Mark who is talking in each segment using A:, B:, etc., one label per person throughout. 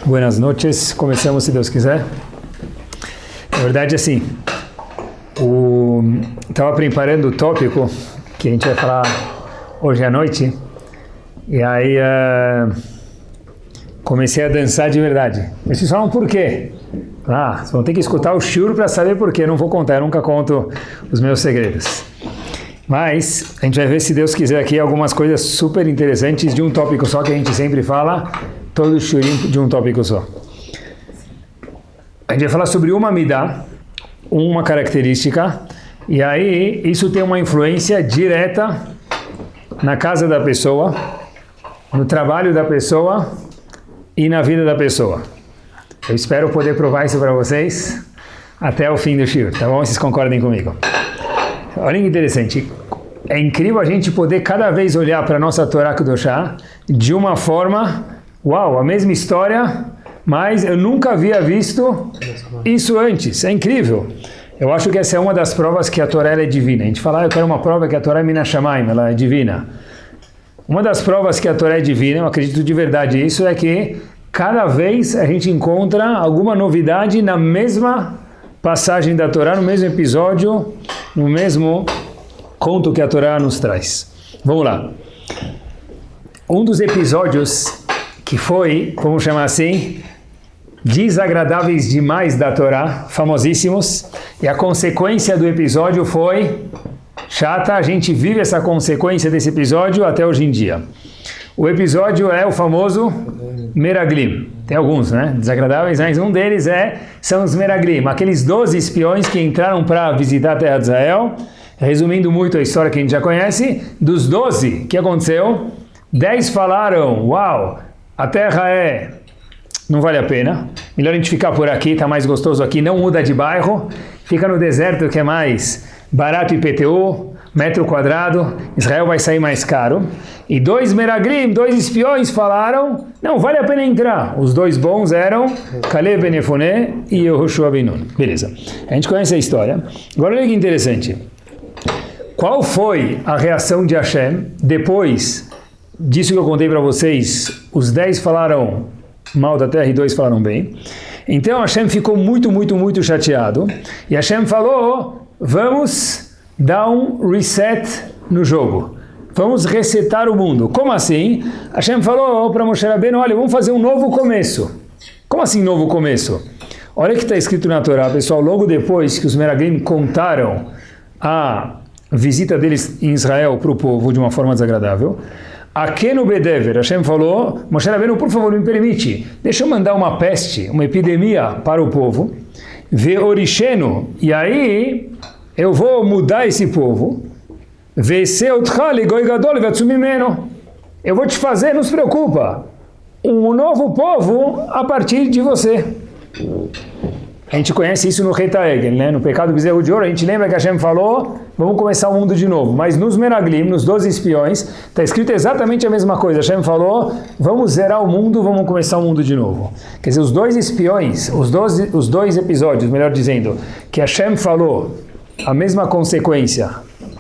A: Buenas noches, começamos se Deus quiser. Na verdade, assim, estava preparando o tópico que a gente vai falar hoje à noite, e aí comecei a dançar de verdade. Mas vocês falam por quê? Vocês vão ter que escutar o shiur para saber por quê. Eu não vou contar, eu nunca conto os meus segredos. Mas a gente vai ver, se Deus quiser, aqui algumas coisas super interessantes de um tópico só, que a gente sempre fala, todo o shiurim de um tópico só. A gente vai falar sobre uma midá, uma característica, e aí isso tem uma influência direta na casa da pessoa, no trabalho da pessoa e na vida da pessoa. Eu espero poder provar isso para vocês até o fim do shiur, tá bom? Vocês concordem comigo? Olha que interessante, é incrível a gente poder cada vez olhar para a nossa Torá Kedoshá de uma forma, uau, a mesma história, mas eu nunca havia visto isso antes, é incrível. Eu acho que essa é uma das provas que a Torá é divina. A gente fala, eu quero uma prova que a Torá é Min HaShamayim, ela é divina. Uma das provas que a Torá é divina, eu acredito de verdade nisso, é que cada vez a gente encontra alguma novidade na mesma passagem da Torá, no mesmo episódio, no mesmo conto que a Torá nos traz. Vamos lá. Um dos episódios que foi, vamos chamar assim, desagradáveis demais da Torá, famosíssimos, e a consequência do episódio foi chata. A gente vive essa consequência desse episódio até hoje em dia. O episódio é o famoso Meraglim. Tem alguns, né? Desagradáveis, mas um deles são os Meraglim, aqueles 12 espiões que entraram para visitar a terra de Israel. Resumindo muito a história que a gente já conhece, dos 12, o que aconteceu? 10 falaram, uau, a terra não vale a pena, melhor a gente ficar por aqui, está mais gostoso aqui, não muda de bairro, fica no deserto que é mais barato IPTU, metro quadrado, Israel vai sair mais caro. E 2 Meraglim, 2 espiões falaram, não, vale a pena entrar. Os 2 bons eram Caleb ben Yefuneh e Yehoshua ben Nun. Beleza, a gente conhece a história. Agora olha que interessante. Qual foi a reação de Hashem depois disso que eu contei para vocês? Os 10 falaram mal da terra e 2 falaram bem. Então Hashem ficou muito, muito, muito chateado. E Hashem falou, vamos dar um reset no jogo. Vamos resetar o mundo. Como assim? Hashem falou para Moshe Rabbeinu, olha, vamos fazer um novo começo. Como assim novo começo? Olha o que está escrito na Torá, pessoal. Logo depois que os Meraglim contaram a visita deles em Israel para o povo de uma forma desagradável, Akenu Bedever, Hashem falou, Moshe Rabbeinu, por favor, me permite, deixa eu mandar uma peste, uma epidemia para o povo, Veorishenu, e aí eu vou mudar esse povo, eu vou te fazer, não se preocupa, um novo povo a partir de você. A gente conhece isso no Reta Egel, né? No pecado do bezerro de ouro, a gente lembra que Hashem falou, vamos começar o mundo de novo. Mas nos Meraglim, nos 12 espiões, está escrito exatamente a mesma coisa. Hashem falou, vamos zerar o mundo, vamos começar o mundo de novo. Quer dizer, os 2 espiões, os dois episódios, melhor dizendo, que Hashem falou, a mesma consequência,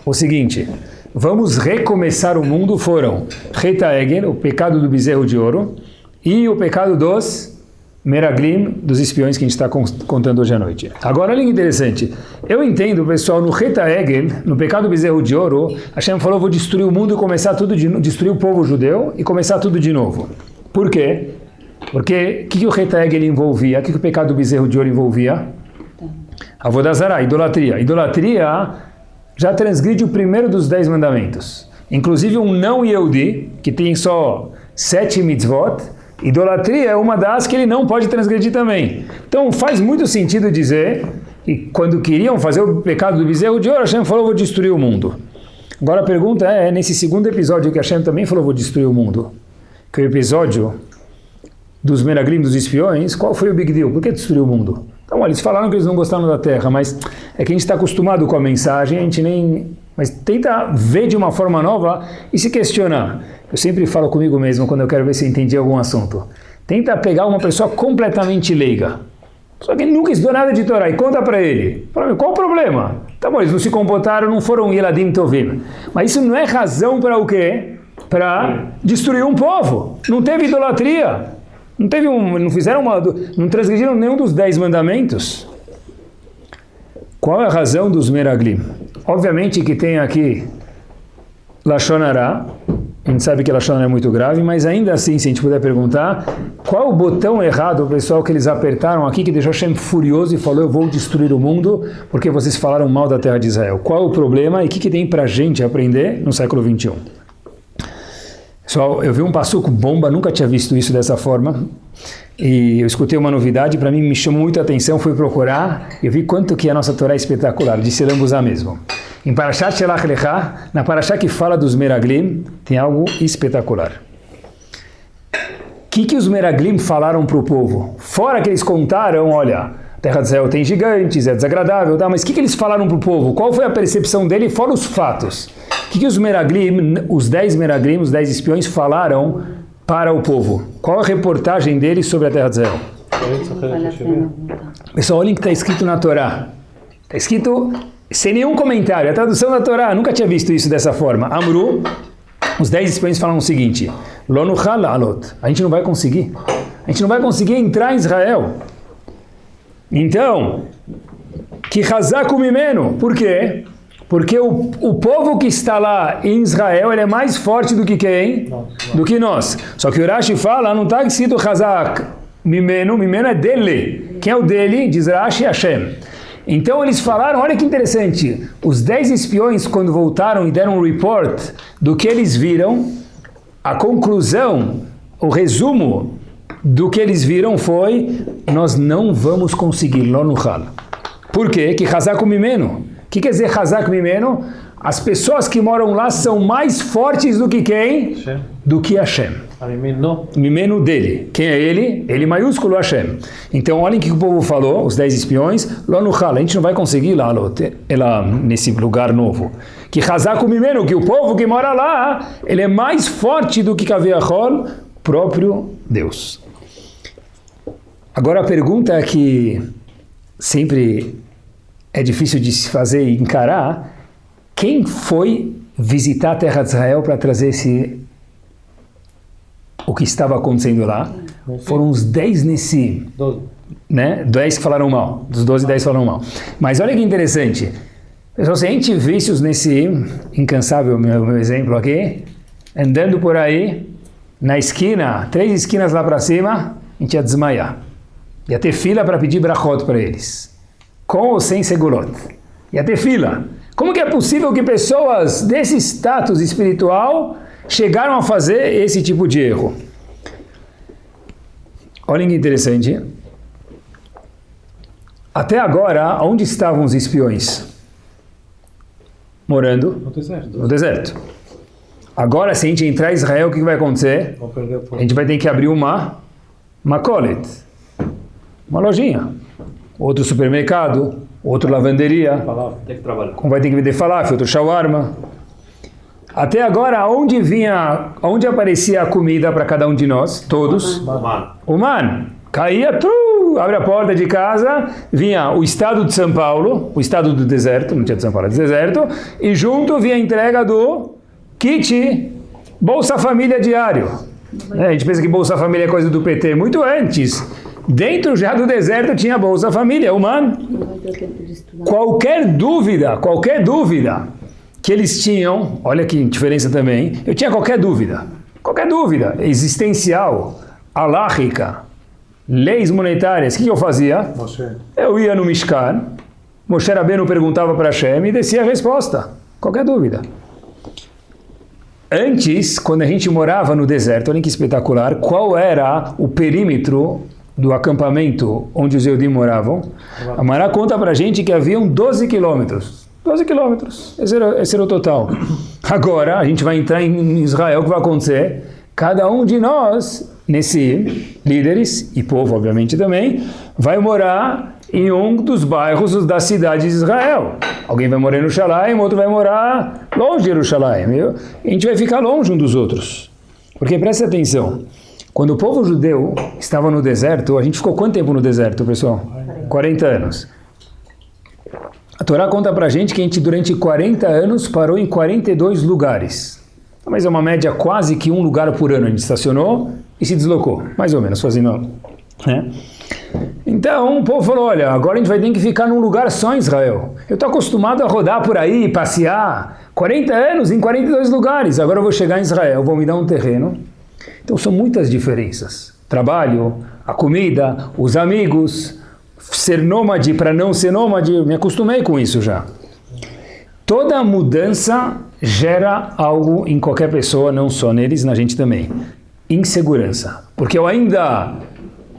A: o seguinte, vamos recomeçar o mundo, foram Reta Egel, o pecado do bezerro de ouro, e o pecado dos Meraglim, dos espiões que a gente está contando hoje à noite. Agora, olha que interessante. Eu entendo, pessoal, no Reta Egel, no pecado do bezerro de ouro, Hashem falou, vou destruir o mundo e começar tudo destruir o povo judeu e começar tudo de novo. Por quê? Porque o que o Reta Egel envolvia? O que o pecado do bezerro de ouro envolvia? Avodah Zarah, idolatria. Idolatria já transgride o primeiro dos 10 mandamentos. Inclusive um não Yehudi, que tem só 7 mitzvot, idolatria é uma das que ele não pode transgredir também. Então faz muito sentido dizer que quando queriam fazer o pecado do bezerro de ouro, Hashem falou, vou destruir o mundo. Agora a pergunta nesse segundo episódio que Hashem também falou, vou destruir o mundo, que é o episódio dos Meraglim, dos espiões, qual foi o big deal? Por que destruir o mundo? Então eles falaram que eles não gostaram da terra, mas é que a gente está acostumado com a mensagem, a gente nem... Mas tenta ver de uma forma nova e se questionar. Eu sempre falo comigo mesmo quando eu quero ver se eu entendi algum assunto. Tenta pegar uma pessoa completamente leiga. Só que nunca estudou nada de Torá e conta para ele. Fala, qual o problema? Tá bom, eles não se comportaram, não foram Yeladim Tovim. Mas isso não é razão para o quê? Para destruir um povo. Não teve idolatria. Não fizeram não transgrediram nenhum dos 10 mandamentos. Qual é a razão dos meraglim? Obviamente que tem aqui Lashon Hara. A gente sabe que Lashon Hara é muito grave, mas ainda assim, se a gente puder perguntar, qual o botão errado, pessoal, que eles apertaram aqui, que deixou Hashem furioso e falou, eu vou destruir o mundo, porque vocês falaram mal da terra de Israel? Qual o problema e o que tem pra gente aprender no século 21? Pessoal, eu vi um passuco bomba, nunca tinha visto isso dessa forma, e eu escutei uma novidade, para mim me chamou muita atenção, fui procurar, e eu vi quanto que a nossa Torá é espetacular, disse Rambuzá mesmo. Em Parashat Shelach Lecha, na Parashat que fala dos meraglim, tem algo espetacular. O que os meraglim falaram para o povo? Fora que eles contaram, olha, a terra de Israel tem gigantes, é desagradável, tá? Mas o que eles falaram para o povo? Qual foi a percepção dele, fora os fatos? O que os meraglim, os 10 meraglim, os 10 espiões falaram para o povo? Qual a reportagem deles sobre a terra de Israel? Pessoal, olhem o que está escrito na Torá. Está escrito sem nenhum comentário, a tradução da Torá, nunca tinha visto isso dessa forma. Amru, os 10 espiões falam o seguinte, Lo nuchal la'alot, a gente não vai conseguir entrar em Israel. Então, que Hazaku mimenu, por quê? Porque o povo que está lá em Israel, ele é mais forte do que quem? Do que nós. Só que o Rashi fala, não está escrito Hazak mimenu, mimenu é dele. Quem é o dele? Diz Rashi, Hashem. Então eles falaram, olha que interessante, os 10 espiões quando voltaram e deram um report do que eles viram, a conclusão, o resumo do que eles viram foi, nós não vamos conseguir, lo nuchal. Por quê? Que Hazak mimenu. O que quer dizer Hazak mimenu? As pessoas que moram lá são mais fortes do que quem? Hashem. Do que Hashem. Mimenu dele. Quem é ele? Ele maiúsculo Hashem. Então olhem o que o povo falou, os 10 espiões, Lo nuchal, a gente não vai conseguir lá nesse lugar novo. Que Hazak mimenu, que o povo que mora lá, ele é mais forte do que Kaviachol, próprio Deus. Agora a pergunta que sempre é difícil de se fazer e encarar, quem foi visitar a terra de Israel para trazer o que estava acontecendo lá? Foram os 10 Nessim, né? 10 que falaram mal, dos 12, 10 falaram mal. Mas olha que interessante, pessoal, se a gente visse os Nessim, incansável meu exemplo aqui, andando por aí, na esquina, 3 esquinas lá para cima, a gente ia desmaiar. Ia ter fila para pedir brachot para eles. Com ou sem segulot. Ia ter fila. Como que é possível que pessoas desse status espiritual chegaram a fazer esse tipo de erro? Olhem que interessante. Até agora, onde estavam os espiões? Morando no deserto. Agora, se a gente entrar em Israel, o que vai acontecer? A gente vai ter que abrir uma kolet, uma lojinha, outro supermercado, outro lavanderia, como vai ter que vender falafel, outro shawarma. Até agora, onde aparecia a comida para cada um de nós? Todos? Humano. Caía, abre a porta de casa, vinha o estado de São Paulo, o estado do deserto, não tinha de São Paulo, do deserto, e junto vinha a entrega do kit Bolsa Família diário. A gente pensa que Bolsa Família é coisa do PT, muito antes. Dentro já do deserto tinha Bolsa Família, humano. Qualquer dúvida que eles tinham, olha que diferença também, eu tinha qualquer dúvida existencial, alárrica, leis monetárias, o que eu fazia? Eu ia no Mishkan, Moshe Rabbeinu perguntava para Hashem e descia a resposta, qualquer dúvida. Antes, quando a gente morava no deserto, olha que espetacular, qual era o perímetro do acampamento onde os Eudim moravam? A Mará conta pra gente que haviam 12 quilômetros. 12 quilômetros, esse era o total. Agora, a gente vai entrar em Israel, o que vai acontecer? Cada um de nós, líderes, e povo obviamente também, vai morar em um dos bairros da cidade de Israel. Alguém vai morar em Jerusalém, outro vai morar longe de Jerusalém. A gente vai ficar longe um dos outros. Porque presta atenção, quando o povo judeu estava no deserto, a gente ficou quanto tempo no deserto, pessoal? 40 anos. A Torá conta pra gente que a gente durante 40 anos parou em 42 lugares. Mas é uma média quase que um lugar por ano. A gente estacionou e se deslocou, mais ou menos, fazendo... né? Então o povo falou, olha, agora a gente vai ter que ficar num lugar só em Israel. Eu estou acostumado a rodar por aí, passear, 40 anos em 42 lugares, agora eu vou chegar em Israel, vou me dar um terreno. Então são muitas diferenças. Trabalho, a comida, os amigos, ser nômade para não ser nômade, me acostumei com isso já. Toda mudança gera algo em qualquer pessoa, não só neles, na gente também. Insegurança. Porque eu ainda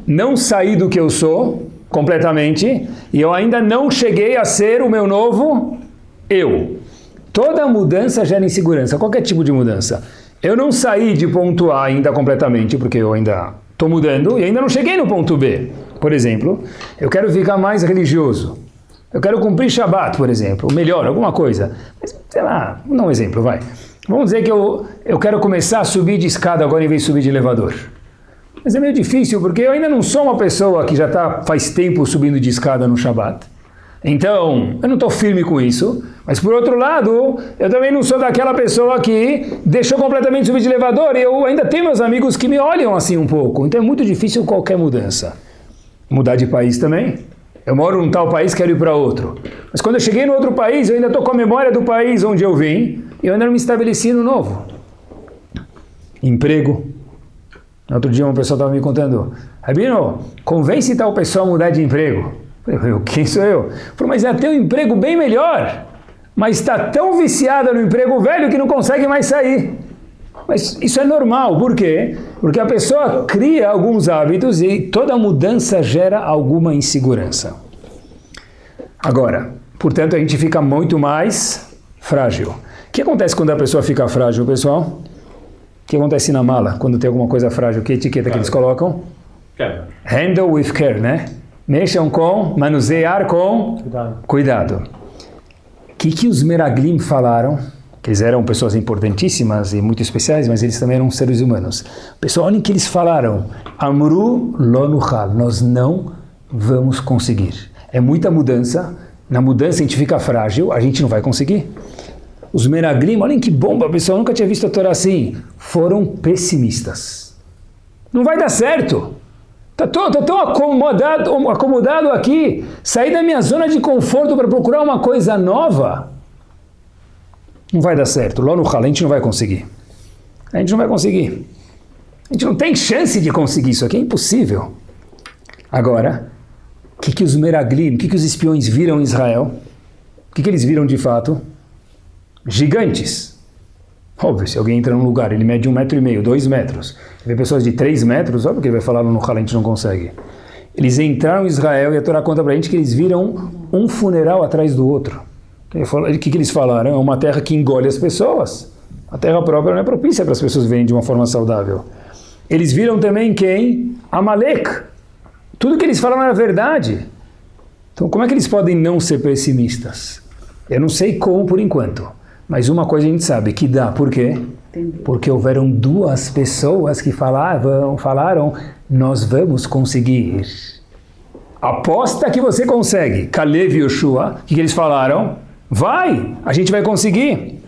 A: não saí do que eu sou completamente e eu ainda não cheguei a ser o meu novo eu. Toda mudança gera insegurança, qualquer tipo de mudança. Eu não saí de ponto A ainda completamente, porque eu ainda estou mudando e ainda não cheguei no ponto B. Por exemplo, eu quero ficar mais religioso. Eu quero cumprir Shabbat, por exemplo, ou melhor, alguma coisa. Mas, sei lá, vou dar um exemplo, vai. Vamos dizer que eu quero começar a subir de escada agora em vez de subir de elevador. Mas é meio difícil, porque eu ainda não sou uma pessoa que já está faz tempo subindo de escada no Shabbat. Então, eu não estou firme com isso. Mas, por outro lado, eu também não sou daquela pessoa que deixou completamente subir de elevador e eu ainda tenho meus amigos que me olham assim um pouco. Então, é muito difícil qualquer mudança. Mudar de país também. Eu moro num tal país, quero ir para outro. Mas quando eu cheguei no outro país, eu ainda estou com a memória do país onde eu vim e eu ainda não me estabeleci no novo. Emprego. No outro dia uma pessoa estava me contando, Rabino, convence tal pessoa a mudar de emprego. Eu falei, quem sou eu? Ele falou, mas ela tem um emprego bem melhor, mas está tão viciada no emprego velho que não consegue mais sair. Mas isso é normal, por quê? Porque a pessoa cria alguns hábitos e toda mudança gera alguma insegurança. Agora, portanto, a gente fica muito mais frágil. O que acontece quando a pessoa fica frágil, pessoal? O que acontece na mala, quando tem alguma coisa frágil? Que etiqueta que eles colocam? Handle with care, né? Mexam com, manusear com cuidado. O que os Meraglim falaram? Que eles eram pessoas importantíssimas e muito especiais, mas eles também eram seres humanos. Pessoal, olhem o que eles falaram. Amru lo nuchal, nós não vamos conseguir. É muita mudança. Na mudança a gente fica frágil, a gente não vai conseguir. Os Meraglim, olhem que bomba, pessoal, nunca tinha visto a Torá assim. Foram pessimistas. Não vai dar certo. Estou tão acomodado aqui. Sair da minha zona de conforto para procurar uma coisa nova. Não vai dar certo. Lá no Hal, a gente não vai conseguir. A gente não vai conseguir. A gente não tem chance de conseguir isso aqui. É impossível. Agora, o que os Meraglim, o que os espiões viram em Israel? O que eles viram de fato? Gigantes. Óbvio, se alguém entra num lugar, ele mede 1,5 metro, 2 metros. Vê pessoas de 3 metros, óbvio que ele vai falar no Hal, a gente não consegue. Eles entraram em Israel e a Torá conta pra gente que eles viram um funeral atrás do outro. O que eles falaram? É uma terra que engole as pessoas. A terra própria não é propícia para as pessoas verem de uma forma saudável. Eles viram também quem? Amalek. Tudo que eles falaram era verdade. Então como é que eles podem não ser pessimistas? Eu não sei como por enquanto. Mas uma coisa a gente sabe, que dá. Por quê? Entendi. Porque houveram 2 pessoas que falaram, nós vamos conseguir. Aposta que você consegue. Kalev e Yoshua, o que eles falaram? Vai, a gente vai conseguir.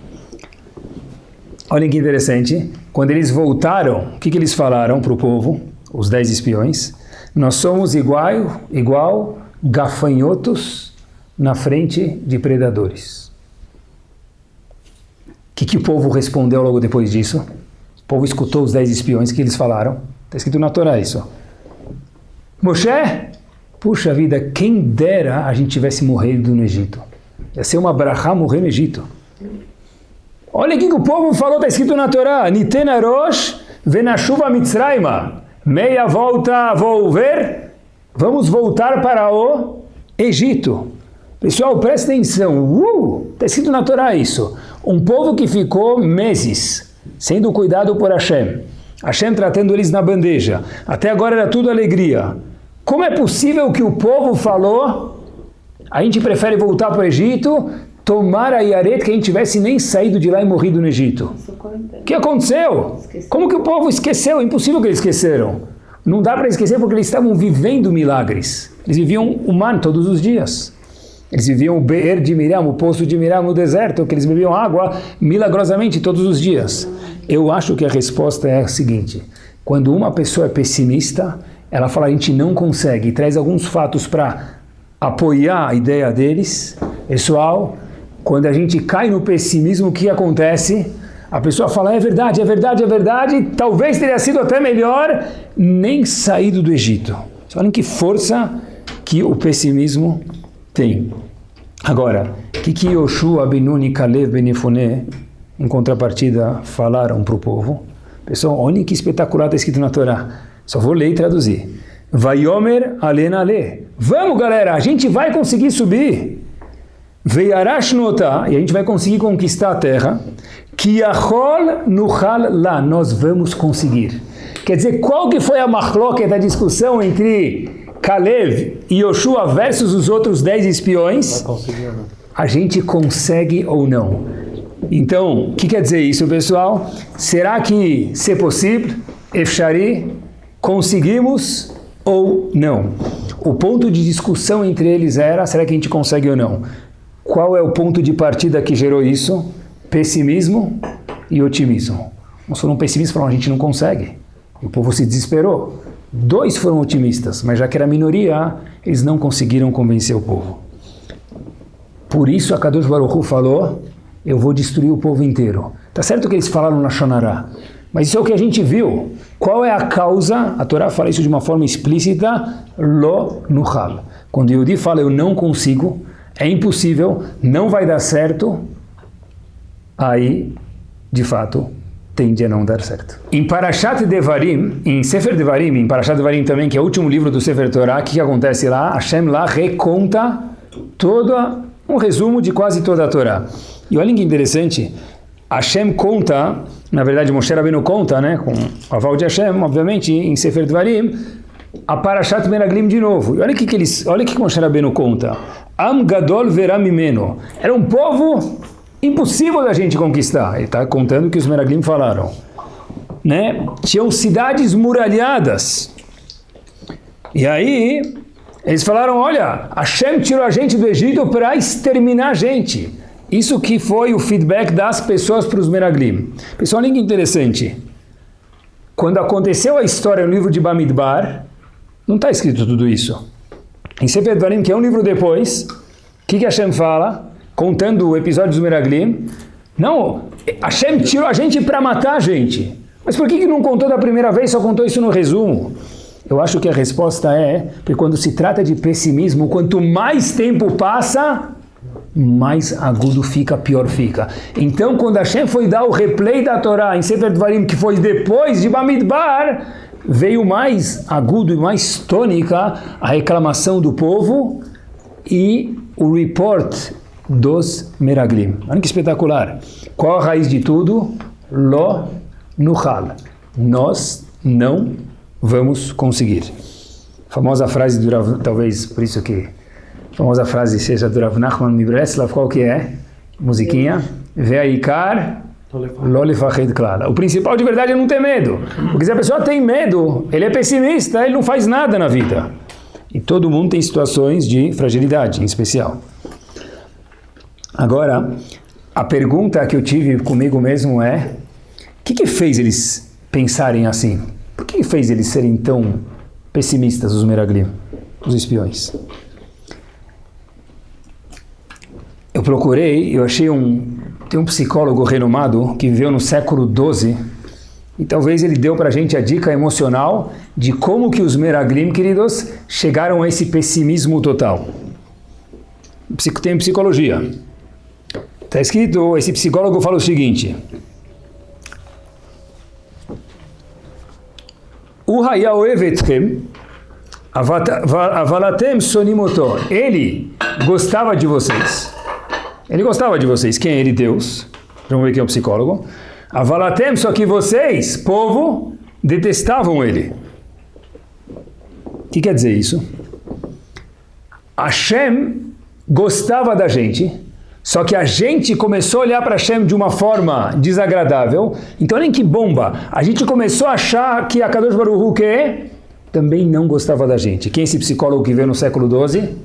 A: Olhem que interessante. Quando eles voltaram, o que eles falaram para o povo? Os 10 espiões. Nós somos igual gafanhotos na frente de predadores. O que o povo respondeu logo depois disso? O povo escutou os 10 espiões, que eles falaram. Está escrito na Torá isso. Moshe, puxa vida, quem dera a gente tivesse morrido no Egito. Ia ser uma brachá morrer no Egito. Olha o que o povo falou, está escrito na Torá. Niten arosh venashuva mitzrayma. Meia volta, vou ver. Vamos voltar para o Egito. Pessoal, presta atenção. Está escrito na Torá isso. Um povo que ficou meses sendo cuidado por Hashem. Hashem tratando eles na bandeja. Até agora era tudo alegria. Como é possível que o povo falou, a gente prefere voltar para o Egito, tomar a Yaret, que a gente tivesse nem saído de lá e morrido no Egito? O que aconteceu? Como que o povo esqueceu? É impossível que eles esqueceram. Não dá para esquecer porque eles estavam vivendo milagres. Eles viviam o man todos os dias. Eles viviam o Be'er de Miriam, o poço de Miriam no deserto, que eles bebiam água milagrosamente todos os dias. Eu acho que a resposta é a seguinte. Quando uma pessoa é pessimista, ela fala, a gente não consegue, e traz alguns fatos para apoiar a ideia deles. Pessoal, quando a gente cai no pessimismo, o que acontece? A pessoa fala, é verdade, talvez teria sido até melhor nem saído do Egito. Olhem que força que o pessimismo tem. Agora, o que Yoshua, Ben Nun e Kalev, Ben Yefuneh, em contrapartida, falaram para o povo? Pessoal, olhem que espetacular está escrito na Torá. Só vou ler e traduzir. Vayomer alena ale. Vamos, galera, a gente vai conseguir subir. Veiarash nota, e a gente vai conseguir conquistar a terra. Kiachol nuchal lá, nós vamos conseguir. Quer dizer, qual que foi a machloket, a discussão entre Kalev e Yoshua versus os outros 10 espiões? A gente consegue ou não? Então, o que quer dizer isso, pessoal? Será que, se possível, Efshari, conseguimos ou não? O ponto de discussão entre eles era, será que a gente consegue ou não? Qual é o ponto de partida que gerou isso? Pessimismo e otimismo. Uns foram pessimistas e falaram, a gente não consegue. E o povo se desesperou. 2 foram otimistas, mas já que era minoria, eles não conseguiram convencer o povo. Por isso a Kadosh Baruch Hu falou, eu vou destruir o povo inteiro. Tá certo que eles falaram na Shonará, mas isso é o que a gente viu. Qual é a causa? A Torá fala isso de uma forma explícita, lo nuchal. Quando o Yehudi fala, eu não consigo, é impossível, não vai dar certo, aí, de fato, tende a não dar certo. Em Parashat Devarim, em Sefer Devarim, em Parashat Devarim também, que é o último livro do Sefer Torah, o que acontece lá? Hashem lá reconta um resumo de quase toda a Torá. E olha que interessante, Hashem conta, na verdade Moshe Rabbeinu conta, né, com o aval de Hashem, obviamente, em Sefer Devarim, a Parashat Meraglim de novo. E olha o que Moshe Rabbeinu conta. Am Gadol Veram Mimeno. Era um povo impossível da gente conquistar. Ele está contando o que os Meraglim falaram. Né? Tinham cidades muralhadas. E aí, eles falaram, olha, Hashem tirou a gente do Egito para exterminar a gente. Isso que foi o feedback das pessoas para os Meraglim. Pessoal, olha que interessante. Quando aconteceu a história no livro de Bamidbar, não está escrito tudo isso. Em Sefer Devarim, que é um livro depois, o que Hashem fala? Contando o episódio dos Meraglim. Não, Hashem tirou a gente para matar a gente. Mas por que não contou da primeira vez, só contou isso no resumo? Eu acho que a resposta é, porque quando se trata de pessimismo, quanto mais tempo passa, mais agudo fica, pior fica. Então, quando Hashem foi dar o replay da Torá em Sefer Devarim, que foi depois de Bamidbar, veio mais agudo e mais tônica a reclamação do povo e o report dos Meraglim. Olha que espetacular. Qual a raiz de tudo? Lo nuchal. Nós não vamos conseguir. A famosa frase do Rav, talvez por isso que a famosa frase seja do Rav Nachman Mibreslav, qual que é? Musiquinha. Ve'aikar lo lefached klal. O principal de verdade é não ter medo. Porque se a pessoa tem medo, ele é pessimista, ele não faz nada na vida. E todo mundo tem situações de fragilidade, em especial. Agora, a pergunta que eu tive comigo mesmo é, o que fez eles pensarem assim? Por que fez eles serem tão pessimistas, os Meraglim, os espiões? Eu procurei, eu achei tem um psicólogo renomado que viveu no século XII e talvez ele deu para a gente a dica emocional de como que os Meraglim, queridos, chegaram a esse pessimismo total. Tem psicologia. Está escrito, esse psicólogo fala o seguinte, ele gostava de vocês. Ele gostava de vocês. Quem é ele? Deus. Vamos ver quem é o psicólogo. Avalatem, só que vocês, povo, detestavam ele. O que quer dizer isso? Hashem gostava da gente, só que a gente começou a olhar para Hashem de uma forma desagradável. Então olhem que bomba. A gente começou a achar que a Kadosh Baruch Hu também não gostava da gente. Quem é esse psicólogo que veio no século XII?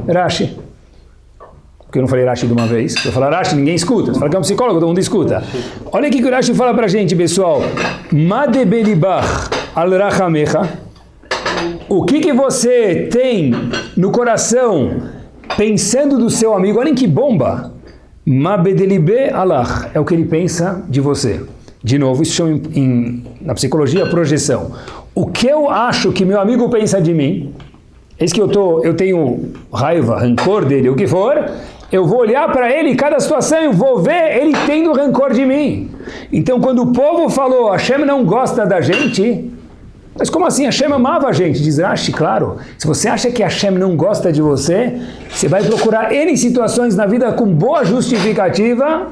A: Rashi. Porque eu não falei Rashi de uma vez. Eu falo Rashi, ninguém escuta. Você fala que é um psicólogo, todo mundo escuta. Olha o que o Rashi fala pra gente, pessoal. Madebelibach al rachamecha. O que você tem no coração pensando do seu amigo? Olhem que bomba! Ma bedelibe alach. É o que ele pensa de você. De novo, isso chama na psicologia projeção. O que eu acho que meu amigo pensa de mim, eis que eu tenho raiva, rancor dele, o que for, eu vou olhar para ele em cada situação e vou ver ele tendo rancor de mim. Então, quando o povo falou, Hashem não gosta da gente, mas como assim? Hashem amava a gente, diz Rashi, claro. Se você acha que Hashem não gosta de você, você vai procurar N situações na vida com boa justificativa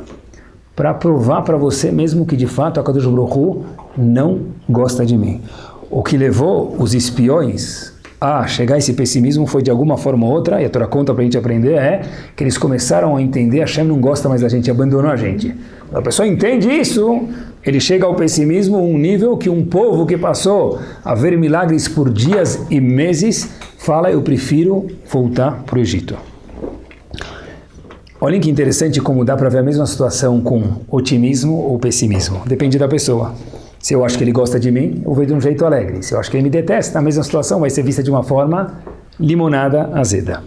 A: para provar para você mesmo que de fato a Kadosh Baruch Hu não gosta de mim. O que levou os espiões a chegar a esse pessimismo foi de alguma forma ou outra, e a Torá conta para a gente aprender, que eles começaram a entender, Hashem não gosta mais da gente, abandonou a gente. Quando a pessoa entende isso, ele chega ao pessimismo, um nível que um povo que passou a ver milagres por dias e meses, fala, eu prefiro voltar para o Egito. Olhem que interessante como dá para ver a mesma situação com otimismo ou pessimismo. Depende da pessoa. Se eu acho que ele gosta de mim, eu vou de um jeito alegre. Se eu acho que ele me detesta, a mesma situação vai ser vista de uma forma limonada, azeda.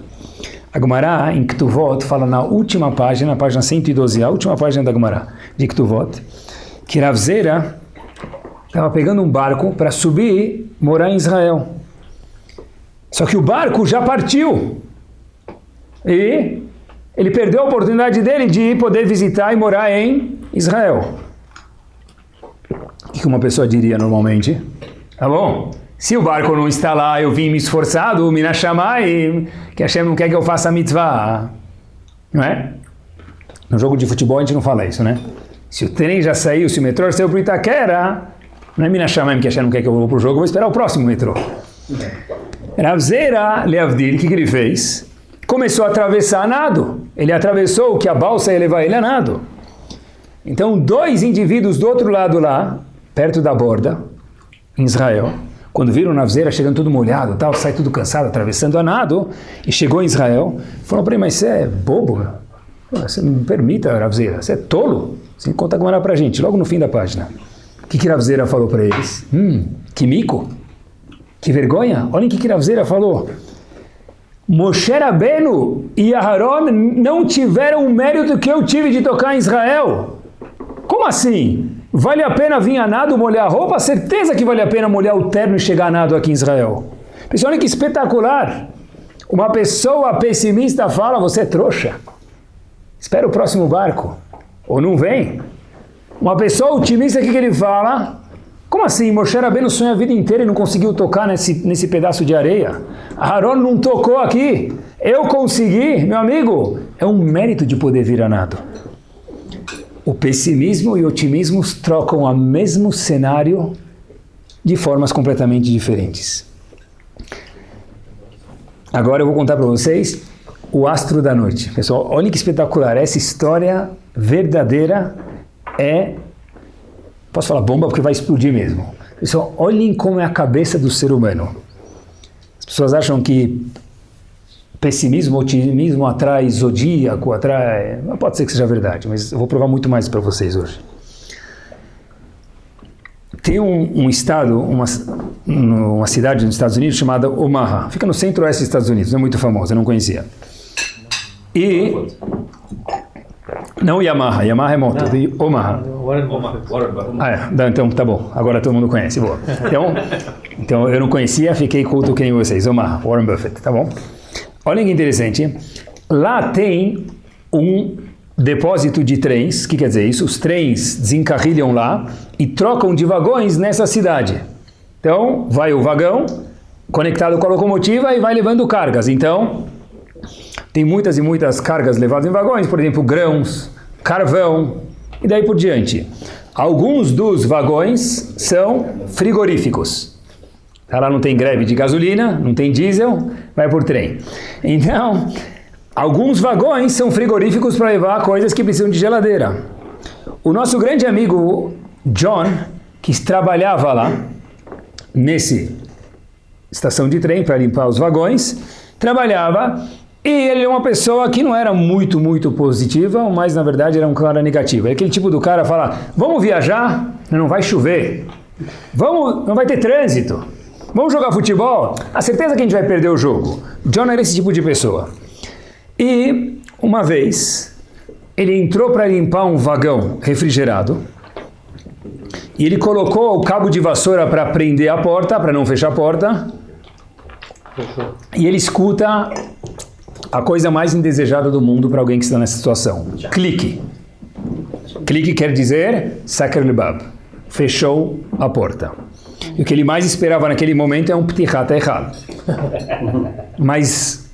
A: A Gemara em Ketuvot fala na última página, página 112, a última página da Gemara de Ketuvot, que Rav Zera estava pegando um barco para subir, morar em Israel. Só que o barco já partiu. E ele perdeu a oportunidade dele de poder visitar e morar em Israel. O que uma pessoa diria normalmente? Tá bom, se o barco não está lá, eu vim me esforçado, me chamar e que Hashem não quer que eu faça mitzvah. Não é? No jogo de futebol a gente não fala isso, né? Se o trem já saiu, se o metrô saiu para o Itaquera, não é me chamar que Hashem não quer que eu vou para o jogo, eu vou esperar o próximo metrô. Rav Zera Leavdil, o que ele fez? Começou a atravessar a nado. Ele atravessou o que a balsa ia levar ele a nado. Então, dois indivíduos do outro lado lá, perto da borda, em Israel, quando viram Rav Zera chegando todo molhado, tal, sai tudo cansado, atravessando a nado, e chegou em Israel, falou para ele, mas você é bobo? Você não me permita, Rav Zera, você é tolo? Você conta a Gemara para a gente, logo no fim da página. O que Rav Zera falou para eles? Que mico, que vergonha, olhem o que Rav Zera falou. Moshe Rabbeinu e Aharon não tiveram o mérito que eu tive de tocar em Israel. Como assim? Vale a pena vir a nado molhar a roupa? Certeza que vale a pena molhar o terno e chegar a nado aqui em Israel. Pessoal, olha que espetacular. Uma pessoa pessimista fala, você é trouxa. Espera o próximo barco. Ou não vem. Uma pessoa otimista, o que ele fala? Como assim? Moshe Rabbeinu sonhou a vida inteira e não conseguiu tocar nesse pedaço de areia. Aharon não tocou aqui. Eu consegui, meu amigo. É um mérito de poder vir a nado. O pessimismo e o otimismo trocam o mesmo cenário de formas completamente diferentes. Agora eu vou contar para vocês o astro da noite. Pessoal, olhem que espetacular. Essa história verdadeira é... Posso falar bomba porque vai explodir mesmo. Pessoal, olhem como é a cabeça do ser humano. As pessoas acham que pessimismo, otimismo atrai zodíaco, atrai... Pode ser que seja verdade, mas eu vou provar muito mais para vocês hoje. Tem um estado, uma cidade nos Estados Unidos chamada Omaha. Fica no centro-oeste dos Estados Unidos, não é muito famosa, eu não conhecia. E... Não Yamaha, Yamaha é moto, de Omaha. Então tá bom, agora todo mundo conhece, boa. Então eu não conhecia, fiquei culto que nem vocês, Omaha, Warren Buffett, tá bom? Olha que interessante, lá tem um depósito de trens, o que quer dizer isso? Os trens desencarrilham lá e trocam de vagões nessa cidade. Então vai o vagão conectado com a locomotiva e vai levando cargas, então... Tem muitas e muitas cargas levadas em vagões, por exemplo, grãos, carvão e daí por diante. Alguns dos vagões são frigoríficos. Lá não tem greve de gasolina, não tem diesel, vai por trem. Então, alguns vagões são frigoríficos para levar coisas que precisam de geladeira. O nosso grande amigo John, que trabalhava lá, nesse estação de trem para limpar os vagões, trabalhava... E ele é uma pessoa que não era muito positiva, mas na verdade era um cara negativo. É aquele tipo do cara fala, vamos viajar, não vai chover. não vai ter trânsito. Vamos jogar futebol? A certeza que a gente vai perder o jogo. John era esse tipo de pessoa. E uma vez, ele entrou para limpar um vagão refrigerado e ele colocou o cabo de vassoura para prender a porta, para não fechar a porta. E ele escuta a coisa mais indesejada do mundo para alguém que está nessa situação. Clique. Clique quer dizer Saker Lebab. Fechou a porta. E o que ele mais esperava naquele momento é um Ptichat Echad. Mas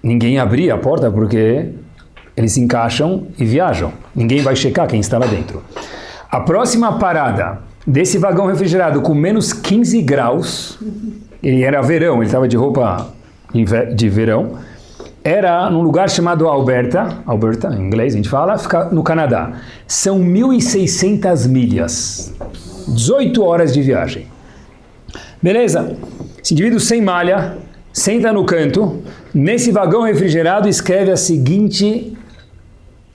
A: ninguém abria a porta porque eles se encaixam e viajam. Ninguém vai checar quem está lá dentro. A próxima parada desse vagão refrigerado com menos 15 graus, ele era verão, ele estava de roupa de verão, era num lugar chamado Alberta, em inglês a gente fala, fica no Canadá. São 1.600 milhas, 18 horas de viagem. Beleza, esse indivíduo sem malha, senta no canto, nesse vagão refrigerado escreve a seguinte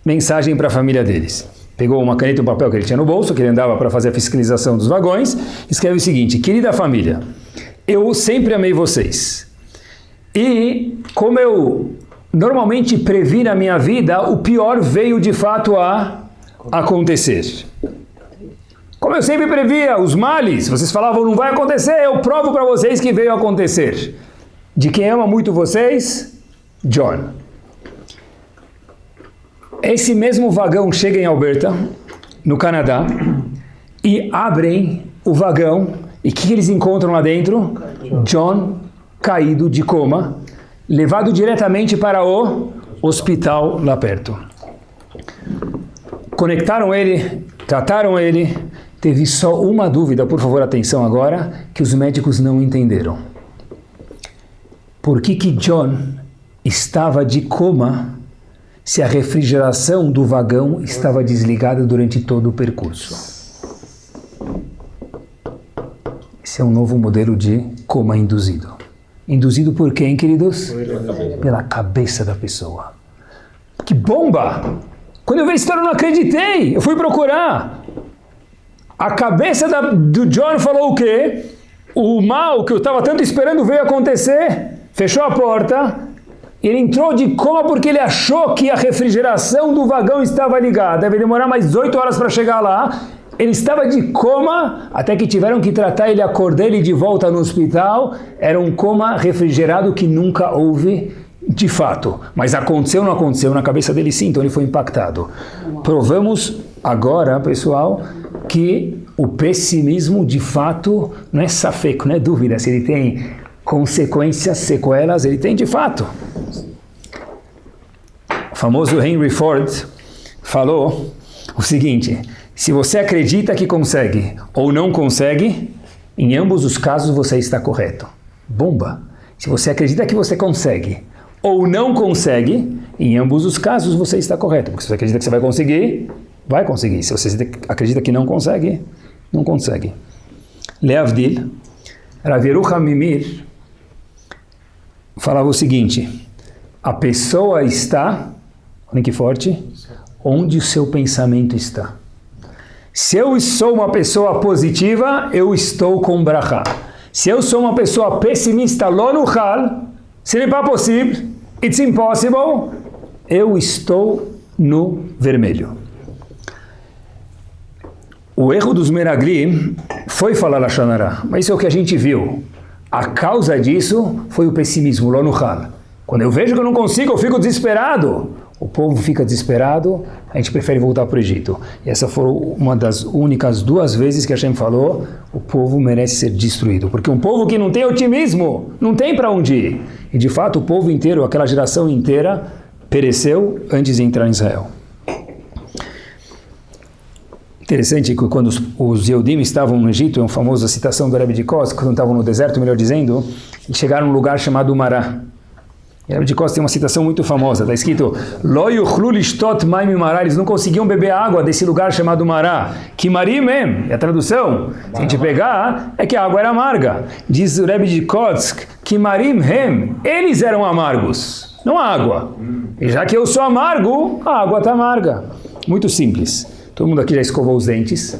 A: mensagem para a família deles. Pegou uma caneta e um papel que ele tinha no bolso, que ele andava para fazer a fiscalização dos vagões, escreve o seguinte: querida família, eu sempre amei vocês. E como eu normalmente previ na minha vida, o pior veio de fato a acontecer. Como eu sempre previa, os males, vocês falavam não vai acontecer, eu provo para vocês que veio a acontecer. De quem ama muito vocês? John. Esse mesmo vagão chega em Alberta, no Canadá, e abrem o vagão, e o que eles encontram lá dentro? John caído de coma, levado diretamente para o hospital lá perto. Conectaram ele, trataram ele, teve só uma dúvida, por favor, atenção agora, que os médicos não entenderam. Por que John estava de coma se a refrigeração do vagão estava desligada durante todo o percurso? Esse é um novo modelo de coma induzido. Induzido por quem, queridos? Pela cabeça da pessoa. Que bomba! Quando eu vi a história eu não acreditei. Eu fui procurar. A cabeça do John falou o quê? O mal que eu estava tanto esperando veio acontecer. Fechou a porta. Ele entrou de coma porque ele achou que a refrigeração do vagão estava ligada. Deve demorar mais 8 horas para chegar lá. Ele estava de coma, até que tiveram que tratar ele, acordar ele de volta no hospital. Era um coma refrigerado que nunca houve de fato. Mas aconteceu ou não aconteceu? Na cabeça dele sim, então ele foi impactado. Provamos agora, pessoal, que o pessimismo de fato não é safeco, não é dúvida. Se ele tem consequências, sequelas, ele tem de fato. O famoso Henry Ford falou o seguinte: se você acredita que consegue ou não consegue, em ambos os casos você está correto. Bomba! Se você acredita que você consegue ou não consegue, em ambos os casos você está correto. Porque se você acredita que você vai conseguir. Se você acredita que não consegue, não consegue. Leavdil, Rav Yerucham Mimir falava o seguinte: a pessoa está, olha que forte, onde o seu pensamento está. Se eu sou uma pessoa positiva, eu estou com brachá. Se eu sou uma pessoa pessimista, lo nuchal, ce n'est pas possible, it's impossible, eu estou no vermelho. O erro dos Meraglim foi falar Lashon Hara, mas isso é o que a gente viu. A causa disso foi o pessimismo, lo nuchal. Quando eu vejo que eu não consigo, eu fico desesperado. O povo fica desesperado, a gente prefere voltar para o Egito. E essa foi uma das únicas 2 vezes que Hashem falou: o povo merece ser destruído. Porque um povo que não tem otimismo, não tem para onde ir. E de fato o povo inteiro, aquela geração inteira, pereceu antes de entrar em Israel. Interessante que quando os Yehudim estavam no Egito, é uma famosa citação do Rebbe de Kos, quando estavam no deserto, melhor dizendo, eles chegaram num lugar chamado Mará. E Rebbe de Kos tem uma citação muito famosa, está escrito: Lo yuchlu lishtot maim mará, eles não conseguiam beber água desse lugar chamado Mará. Kimarim mem, é a tradução. Se a gente pegar, é que a água era amarga. Diz o Rebbe de Kos, Kimarim hem, eles eram amargos, não a água. E já que eu sou amargo, a água está amarga. Muito simples. Todo mundo aqui já escovou os dentes.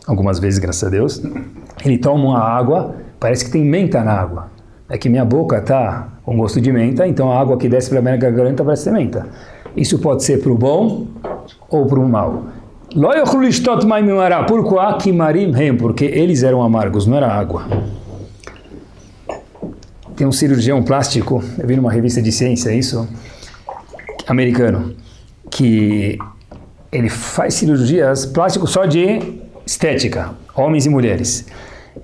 A: algumas vezes, graças a Deus. Ele toma uma água, parece que tem menta na água. É que minha boca está com gosto de menta, então a água que desce pela minha garganta parece ter menta. Isso pode ser para o bom ou para o mal. Porque eles eram amargos, não era água. Tem um cirurgião plástico, eu vi numa revista de ciência isso, americano, que ele faz cirurgias plásticas só de estética, homens e mulheres.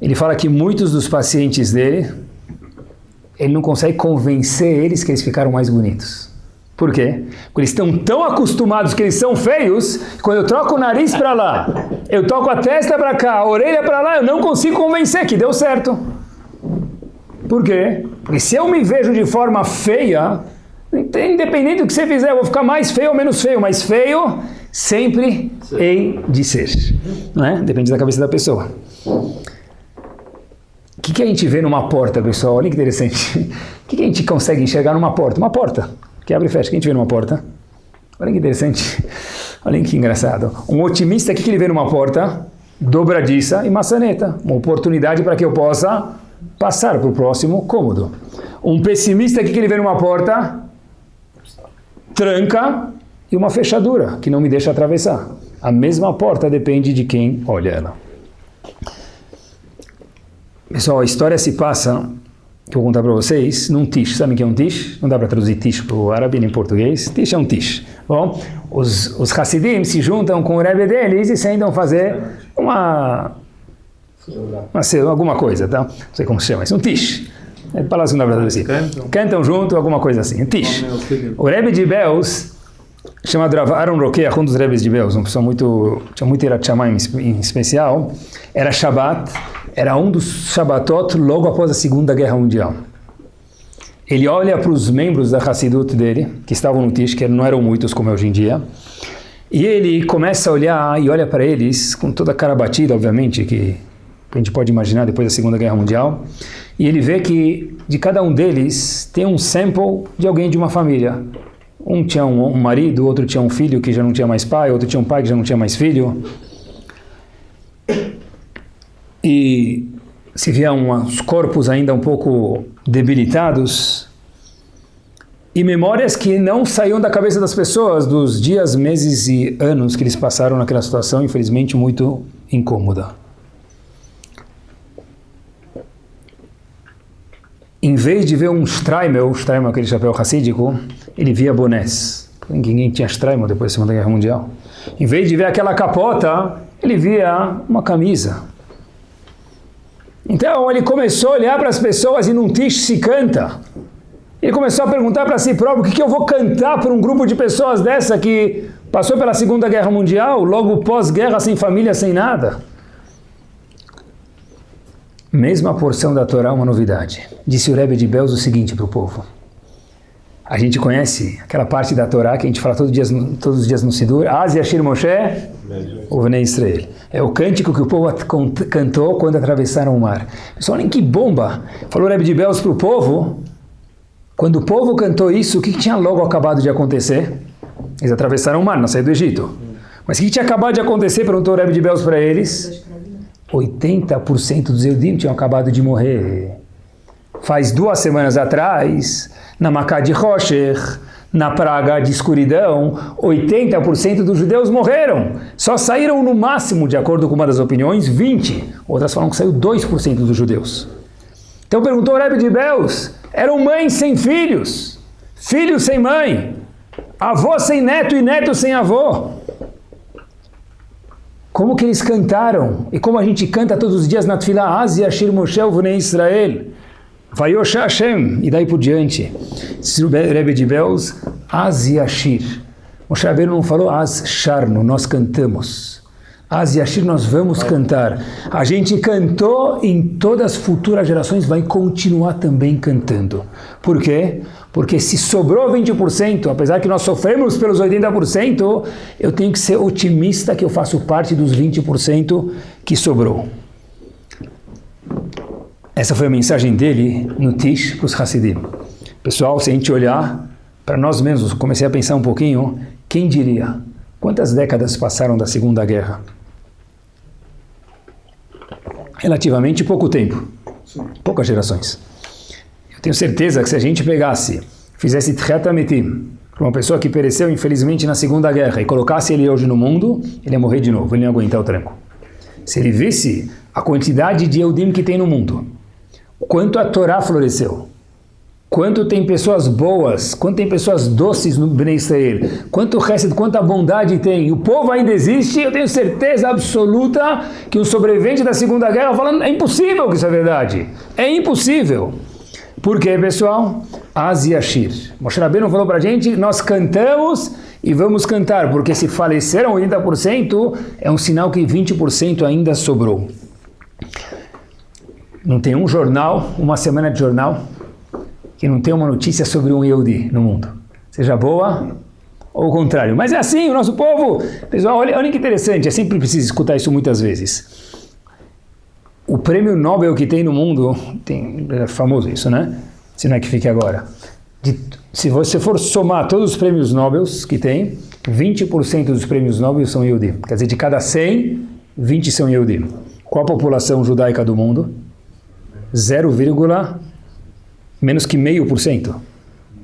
A: Ele fala que muitos dos pacientes dele, ele não consegue convencer eles que eles ficaram mais bonitos. Por quê? Porque eles estão tão acostumados que eles são feios, que quando eu troco o nariz para lá, eu toco a testa para cá, a orelha para lá, eu não consigo convencer que deu certo. Por quê? Porque se eu me vejo de forma feia, independente do que você fizer, eu vou ficar mais feio ou menos feio, mas feio sempre hei de ser. Não é? Depende da cabeça da pessoa. O que a gente vê numa porta, pessoal? Olha que interessante. O que a gente consegue enxergar numa porta? Uma porta que abre e fecha. O que a gente vê numa porta? Olha que interessante. Olha que engraçado. Um otimista, o que ele vê numa porta? Dobradiça e maçaneta. Uma oportunidade para que eu possa passar para o próximo cômodo. Um pessimista, o que ele vê numa porta? Tranca e uma fechadura, que não me deixa atravessar. A mesma porta depende de quem olha ela. Pessoal, a história se passa, que eu vou contar para vocês, num tish. Sabem o que é um tish? Não dá para traduzir tish para o árabe nem português. Tish é um tish. Bom, os Hassidim se juntam com o Rebbe deles e sentam fazer alguma coisa, tá? Não sei como se chama isso. Um tish. É palavra que não dá para traduzir. Cantam junto, alguma coisa assim. Um tish. O Rebbe de Belz, chamado Aaron Rokeach, um dos Rebbes de Belz, uma pessoa tinha muito Irat Shamayim em especial, era Shabbat, era um dos Shabbatot logo após a Segunda Guerra Mundial. Ele olha para os membros da Hassidut dele, que estavam no Tish, que não eram muitos como é hoje em dia, e ele começa a olhar e olha para eles com toda a cara batida, obviamente, que a gente pode imaginar depois da Segunda Guerra Mundial, e ele vê que de cada um deles tem um sample de alguém de uma família. Um tinha um marido, outro tinha um filho que já não tinha mais pai, outro tinha um pai que já não tinha mais filho. E se via uns corpos ainda um pouco debilitados. E memórias que não saíam da cabeça das pessoas dos dias, meses e anos que eles passaram naquela situação, infelizmente muito incômoda. Em vez de ver um Streimel, aquele chapéu racídico, ele via bonés. Ninguém tinha Streimel depois da Segunda Guerra Mundial. Em vez de ver aquela capota, ele via uma camisa. Então ele começou a olhar para as pessoas e num tish se canta. Ele começou a perguntar para si próprio: o que eu vou cantar para um grupo de pessoas dessa que passou pela Segunda Guerra Mundial, logo pós-guerra, sem família, sem nada? Mesma porção da Torá, uma novidade. Disse o Rebbe de Belz o seguinte para o povo. A gente conhece aquela parte da Torá que a gente fala todos os dias no Sidur. Az Yashir Moshe, o Bnei Israel. É o cântico que o povo cantou quando atravessaram o mar. Pessoal, olhem que bomba. Falou o Rebbe de Belz para o povo. Quando o povo cantou isso, o que tinha logo acabado de acontecer? Eles atravessaram o mar, não saíram do Egito. Mas o que tinha acabado de acontecer, perguntou o Rebbe de Belz para eles? 80% dos Eudim tinham acabado de morrer. Faz 2 semanas atrás, na Macá de Rocher, na praga de escuridão, 80% dos judeus morreram. Só saíram no máximo, de acordo com uma das opiniões, 20%. Outras falam que saiu 2% dos judeus. Então perguntou o Rebbe de Belz, eram mães sem filhos, filhos sem mãe, avô sem neto e neto sem avô. Como que eles cantaram? E como a gente canta todos os dias na Tfilah, Az Yashir Moshe Vnei Israel, Vayosha Hashem, e daí por diante. Rebbe de Belz, Az Yashir. Moshe Rabbeinu não falou Az Sharnu, nós cantamos. Az Yashir, nós vamos cantar. A gente cantou, em todas as futuras gerações vai continuar também cantando. Por quê? Porque se sobrou 20%, apesar que nós sofremos pelos 80%, eu tenho que ser otimista que eu faço parte dos 20% que sobrou. Essa foi a mensagem dele no Tish para os Hassidim. Pessoal, se a gente olhar para nós mesmos, comecei a pensar um pouquinho, quem diria? Quantas décadas passaram da Segunda Guerra? relativamente pouco tempo, poucas gerações. Eu tenho certeza que se a gente fizesse Tchiat Hametim, para uma pessoa que pereceu infelizmente na Segunda Guerra, e colocasse ele hoje no mundo, ele ia morrer de novo, ele não ia aguentar o tranco. Se ele visse a quantidade de Yehudim que tem no mundo, quanto a Torá floresceu, quanto tem pessoas boas, quanto tem pessoas doces no Bnei Israel, quanto Hesed, quanta bondade tem, e o povo ainda existe, eu tenho certeza absoluta que um sobrevivente da Segunda Guerra falando, é impossível que isso é verdade, é impossível. Por quê, pessoal? Az Yashir. Moshe Rabbeinu falou pra gente, nós cantamos e vamos cantar, porque se faleceram 80%, é um sinal que 20% ainda sobrou. Não tem um jornal, uma semana de jornal, que não tem uma notícia sobre um Yehudi no mundo. Seja boa ou o contrário. Mas é assim, o nosso povo... Pessoal, olha que interessante, eu sempre preciso escutar isso muitas vezes. O prêmio Nobel que tem no mundo, é famoso isso, né? Se não é que fique agora. Se você for somar todos os prêmios Nobel que tem, 20% dos prêmios Nobel são Yehudi. Quer dizer, de cada 100, 20 são Yehudi. Qual a população judaica do mundo? 0, menos que 0,5%.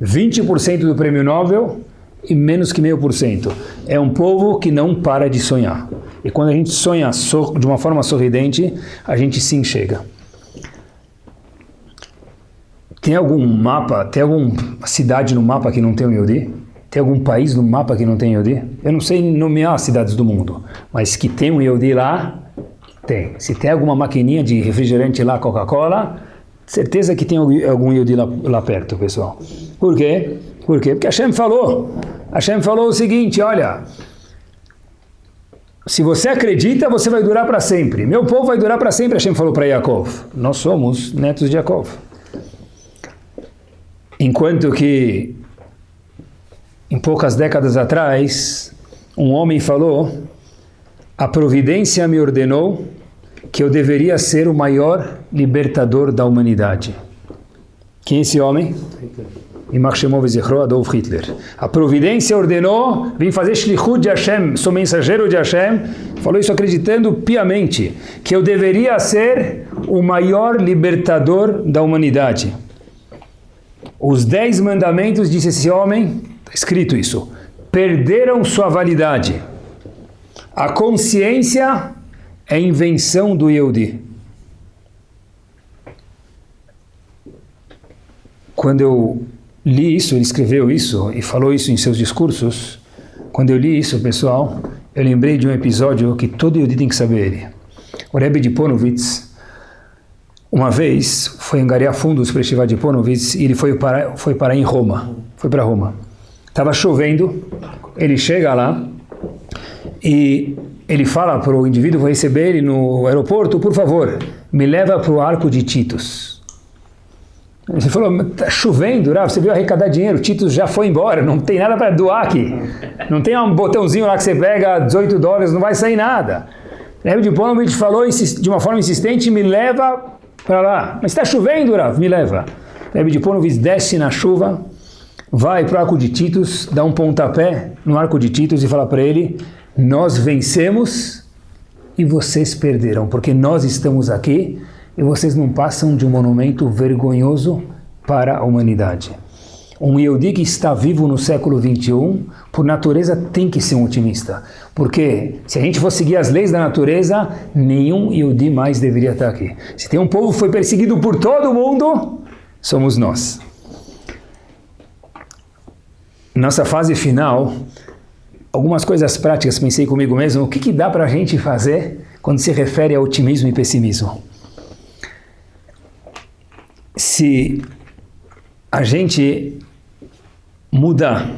A: 20% do prêmio Nobel e menos que 0,5%. É um povo que não para de sonhar. E quando a gente sonha de uma forma sorridente, a gente se enxerga. Tem algum mapa, tem alguma cidade no mapa que não tem um Yehudi? Tem algum país no mapa que não tem Yehudi? Eu não sei nomear as cidades do mundo, mas que tem um Yehudi lá, tem. Se tem alguma maquininha de refrigerante lá, Coca-Cola, certeza que tem algum Yehudi lá perto, pessoal. Por quê? Porque Hashem falou o seguinte, olha, se você acredita, você vai durar para sempre. Meu povo vai durar para sempre, Hashem falou para Yaakov. Nós somos netos de Yaakov. Enquanto que, em poucas décadas atrás, um homem falou, a providência me ordenou que eu deveria ser o maior libertador da humanidade. Quem é esse homem? Ymach Shemo V'Zichro, Adolf Hitler. A providência ordenou, vim fazer shlichut de Hashem, sou mensageiro de Hashem, falou isso acreditando piamente, que eu deveria ser o maior libertador da humanidade. Os 10 mandamentos, disse esse homem, está escrito isso, perderam sua validade. A consciência é invenção do Yehudi. Quando eu li isso, ele escreveu isso e falou isso em seus discursos. Quando eu li isso, pessoal, eu lembrei de um episódio que todo Yehudi tem que saber ele. O Rebbe de Ponovitz, uma vez, foi angariar fundos para estivar de Ponovitz e ele foi parar em Roma. Foi para Roma. Estava chovendo, ele chega lá e ele fala para o indivíduo que vai receber ele no aeroporto, por favor, me leva para o Arco de Titus. Ele falou, está chovendo, você veio arrecadar dinheiro, Titus já foi embora, não tem nada para doar aqui. Não tem um botãozinho lá que você pega $18, não vai sair nada. O Rebbe de Ponovitch falou de uma forma insistente, me leva para lá. Mas está chovendo, Rav, me leva. O Rebbe de Ponovitch desce na chuva, vai para o Arco de Titus, dá um pontapé no Arco de Titus e fala para ele, nós vencemos e vocês perderam, porque nós estamos aqui e vocês não passam de um monumento vergonhoso para a humanidade. Um Yehudi que está vivo no século 21, por natureza tem que ser um otimista, porque se a gente for seguir as leis da natureza, nenhum Yehudi mais deveria estar aqui. Se tem um povo que foi perseguido por todo mundo, somos nós. Nossa fase final, algumas coisas práticas, pensei comigo mesmo, o que dá para a gente fazer quando se refere a otimismo e pessimismo? Se a gente mudar,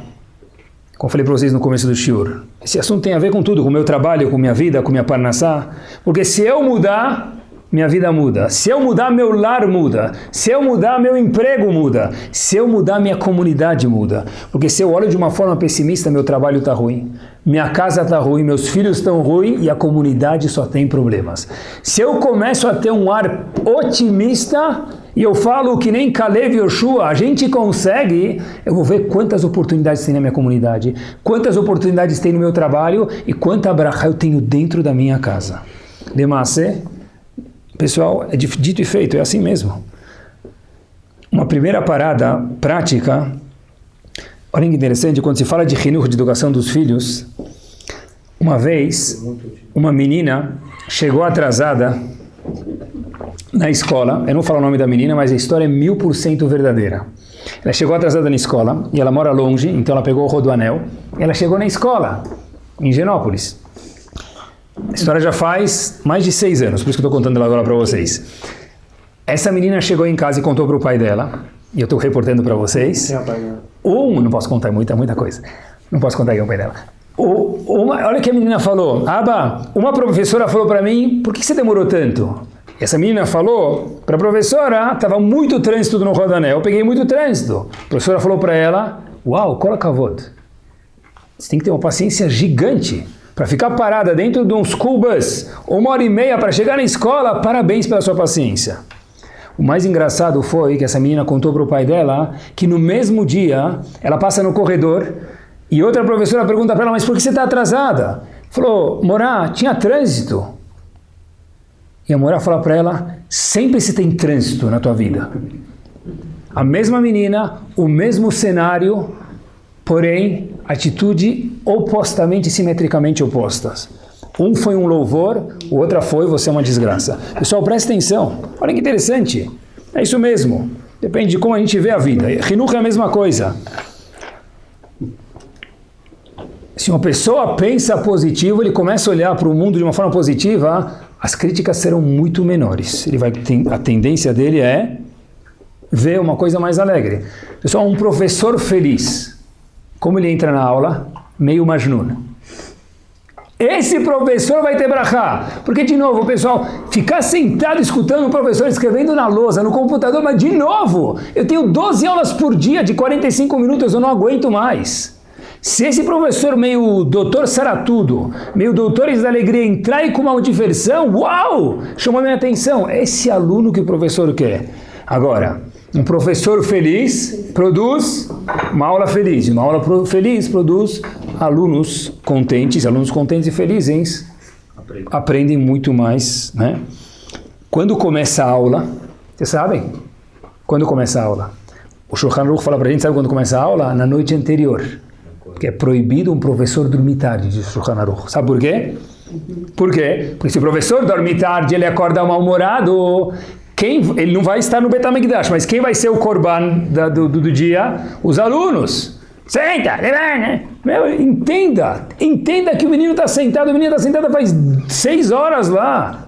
A: como falei para vocês no começo do shiur, esse assunto tem a ver com tudo, com o meu trabalho, com minha vida, com minha parnassá, porque se eu mudar, minha vida muda. Se eu mudar, meu lar muda. Se eu mudar, meu emprego muda. Se eu mudar, minha comunidade muda. Porque se eu olho de uma forma pessimista, meu trabalho está ruim. Minha casa está ruim, meus filhos estão ruins e a comunidade só tem problemas. Se eu começo a ter um ar otimista e eu falo que nem Caleb e Yoshua, a gente consegue, eu vou ver quantas oportunidades tem na minha comunidade, quantas oportunidades tem no meu trabalho e quanta brachá eu tenho dentro da minha casa. Demase, Pessoal, é dito e feito, é assim mesmo. Uma primeira parada prática, olha que interessante, quando se fala de Hinuch, de educação dos filhos, uma vez, uma menina chegou atrasada na escola, eu não vou falar o nome da menina, mas a história é 1000% verdadeira. Ela chegou atrasada na escola, e ela mora longe, então ela pegou o rodoanel, e ela chegou na escola, em Genópolis. A história já faz mais de 6 anos, por isso que eu estou contando ela agora para vocês. Essa menina chegou em casa e contou para o pai dela, e eu estou reportando para vocês. Não posso contar muita coisa. Não posso contar quem é o pai dela. Olha o que a menina falou. Aba, uma professora falou para mim, por que você demorou tanto? Essa menina falou para a professora, estava muito trânsito no rodoanel, eu peguei muito trânsito. A professora falou para ela, uau, kol hakavod. Você tem que ter uma paciência gigante para ficar parada dentro de um school bus 1h30 para chegar na escola, parabéns pela sua paciência. O mais engraçado foi que essa menina contou para o pai dela que no mesmo dia ela passa no corredor e outra professora pergunta para ela, mas por que você está atrasada? Falou, Morá, tinha trânsito. E a Morá fala para ela, sempre se tem trânsito na tua vida. A mesma menina, o mesmo cenário, porém, atitude opostamente, simetricamente opostas. Um foi um louvor, o outro foi, você é uma desgraça. Pessoal, presta atenção. Olha que interessante. É isso mesmo. Depende de como a gente vê a vida. Hinuch é a mesma coisa. Se uma pessoa pensa positivo, ele começa a olhar para o mundo de uma forma positiva, as críticas serão muito menores. A tendência dele é ver uma coisa mais alegre. Pessoal, um professor feliz, como ele entra na aula? Meio majnun. Esse professor vai ter brachá. Porque, de novo, pessoal, ficar sentado escutando o professor escrevendo na lousa, no computador, mas de novo, eu tenho 12 aulas por dia de 45 minutos, eu não aguento mais. Se esse professor meio doutor Saratudo, meio doutores da alegria entrar e com uma diversão, uau, chamou minha atenção. Esse aluno que o professor quer. Agora, um professor feliz produz uma aula feliz. Uma aula feliz produz alunos contentes e felizes aprendem muito mais, né? Quando começa a aula, vocês sabem? Quando começa a aula? O Shulchan Aruch fala pra gente, sabe quando começa a aula? Na noite anterior. Que é proibido um professor dormir tarde, diz o Shulchan Aruch. Sabe por quê? Por quê? Porque se o professor dorme tarde, ele acorda mal-humorado. Ele não vai estar no Bet HaMikdash, mas quem vai ser o korban do dia? Os alunos. Senta, né? Entenda que o menino está sentado, a menina está sentada faz 6 horas lá.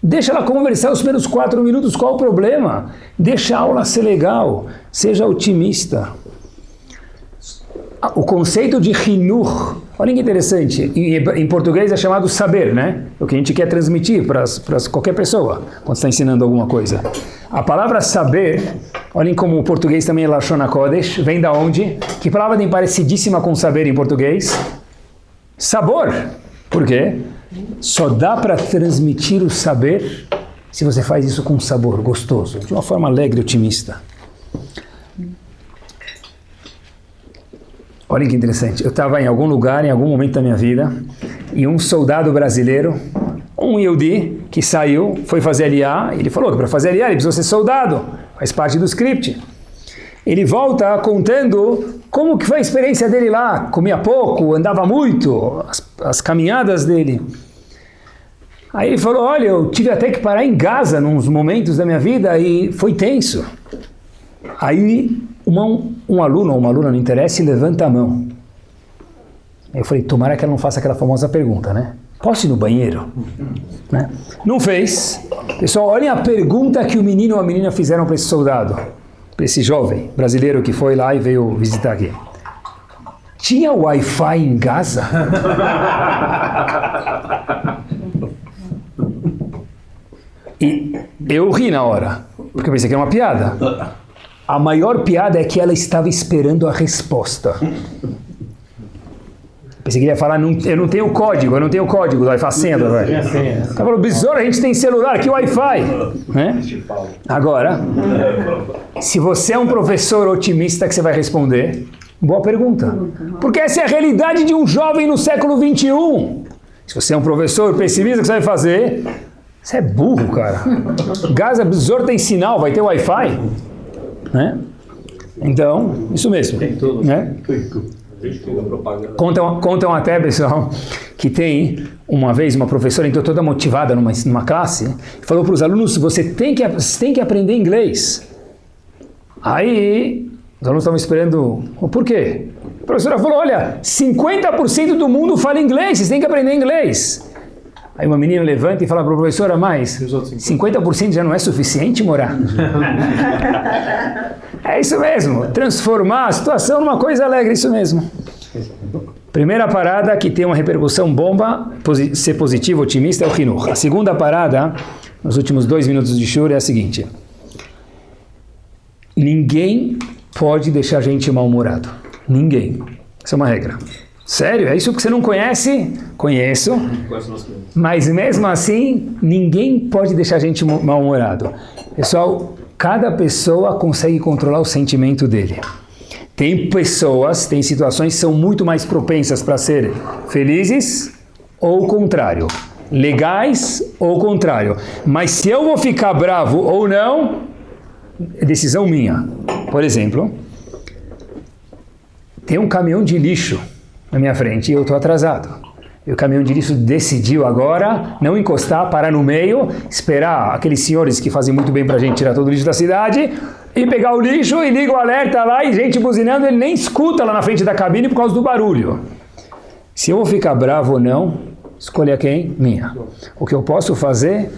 A: Deixa ela conversar os primeiros 4 minutos, qual o problema? Deixa a aula ser legal, seja otimista. O conceito de Hinuch, olha que interessante, em português é chamado saber, né? O que a gente quer transmitir para qualquer pessoa, quando está ensinando alguma coisa. A palavra saber, olhem como o português também é Lashon HaKodesh, vem da onde? Que palavra tem parecidíssima com saber em português? Sabor. Por quê? Só dá para transmitir o saber se você faz isso com sabor, gostoso, de uma forma alegre e otimista. Olha que interessante, eu estava em algum lugar, em algum momento da minha vida, e um soldado brasileiro, um Yehudi, que saiu, foi fazer Aliyah, ele falou que para fazer Aliyah ele precisou ser soldado, faz parte do script. Ele volta contando como que foi a experiência dele lá, comia pouco, andava muito, as caminhadas dele. Aí ele falou, olha, eu tive até que parar em Gaza, nos momentos da minha vida, e foi tenso. Aí um aluno ou uma aluna, não interessa, levanta a mão. Eu falei, tomara que ela não faça aquela famosa pergunta, né? Posso ir no banheiro? Né? Não fez. Pessoal, olhem a pergunta que o menino ou a menina fizeram para esse soldado, para esse jovem brasileiro que foi lá e veio visitar aqui. Tinha Wi-Fi em Gaza? E eu ri na hora, porque eu pensei que era uma piada. A maior piada é que ela estava esperando a resposta. Pensei que ele ia falar, eu não tenho código do Wi-Fi, a senha do Wi-Fi. Ela falou, besouro, a gente tem celular, que Wi-Fi? Né? Agora, se você é um professor otimista, que você vai responder? Boa pergunta. Porque essa é a realidade de um jovem no século XXI. Se você é um professor pessimista, o que você vai fazer? Você é burro, cara. Gaza, Besouro tem sinal, vai ter Wi-Fi. Né? Então, isso mesmo. Tem tudo. Né? Contam até, pessoal, que tem, uma vez, uma professora entrou toda motivada numa classe e falou para os alunos, você tem que aprender inglês. Aí, os alunos estavam esperando, por quê? A professora falou, olha, 50% do mundo fala inglês, vocês têm que aprender inglês. Aí uma menina levanta e fala para a professora, mas 50% já não é suficiente, Morá? É isso mesmo, transformar a situação numa coisa alegre, isso mesmo. Primeira parada que tem uma repercussão bomba, ser positivo, otimista, é o Hinuch. A segunda parada, nos últimos 2 minutos de shur, é a seguinte. Ninguém pode deixar a gente mal-humorado. Ninguém. Essa é uma regra. Sério? É isso que você não conhece? Conheço. Mas mesmo assim, ninguém pode deixar a gente mal-humorado. Pessoal, cada pessoa consegue controlar o sentimento dele. Tem pessoas, tem situações que são muito mais propensas para ser felizes ou o contrário. Legais ou o contrário. Mas se eu vou ficar bravo ou não, é decisão minha. Por exemplo, tem um caminhão de lixo na minha frente e eu estou atrasado. E o caminhão de lixo decidiu agora não encostar, parar no meio, esperar aqueles senhores que fazem muito bem para a gente tirar todo o lixo da cidade e pegar o lixo e liga o alerta lá e gente buzinando, ele nem escuta lá na frente da cabine por causa do barulho. Se eu vou ficar bravo ou não, escolha quem? Minha. O que eu posso fazer